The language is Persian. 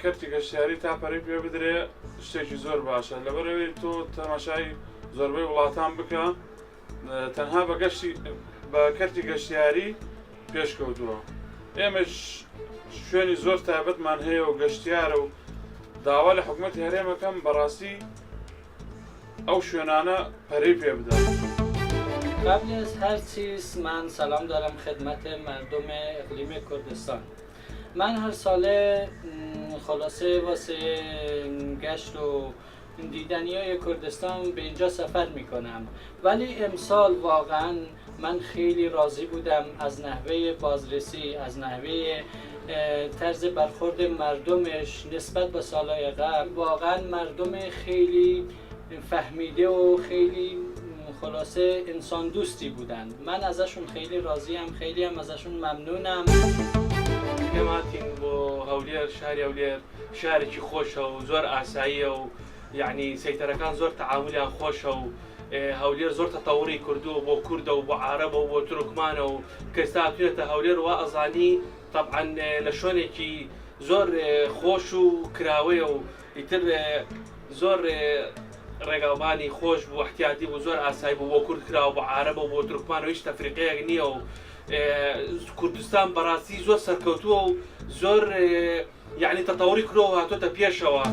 کەرتی گەشتیاری تا پەرەی پێ بدرێ شتێکی زۆر باشە لەبەرەوەی تۆ تەماشای زۆربەی وڵاتان بکە تەنها بە کەرتی گەشتیاری پێشکەوتووە. ئێمەش شوێنی زۆر تایبەتمان هەیە و گەشتیارە و داوا لە حکوومەتی هەرێمەکەم بەڕاستی ئەو شوێنانە پەرەی پێ بدەن. قبل از هر چیز من سلام دارم خدمت مردم اقلیم کردستان. من هر ساله خلاصه واسه گشت و دیدنی های کردستان به اینجا سفر میکنم، ولی امسال واقعا من خیلی راضی بودم از نحوه بازرسی، از نحوه طرز برخورد مردمش نسبت به سالهای قبل. واقعا مردم خیلی فهمیده و خیلی خلاصه انسان دوستی بودند. من ازشون خیلی راضیم، خیلی هم ازشون ممنونم. هاتین بۆ هەولێر شاری هەولێر شارێکی خۆشە و زۆر ئاساییە و یعنی سەیتەرەکان زۆر تەعاملیان خۆشە و هەولێر زۆر تەتەوڕی کردووە بۆ کوردە و بۆ عارەبە و بۆ تورکمانە و کە ئێستا هاتوونەتە هەولێر وا ئەزانی طەبعاً لە شوێنێکی زۆر خۆش و کراوەیە و ئیتر زۆر ڕێگاوبانی خۆش بوو احتیاطی بوو زۆر ئاسایی بوو بۆ کورد کراوە بۆ عارەبە و بۆ تورکمان و هیچ تەفریقەیەک نییە و کوردستان بەڕاستی زۆر سەرکەوتووە و زۆر یعنی تەتەوڕی کردەوە و هاتوۆتە پێشەوە.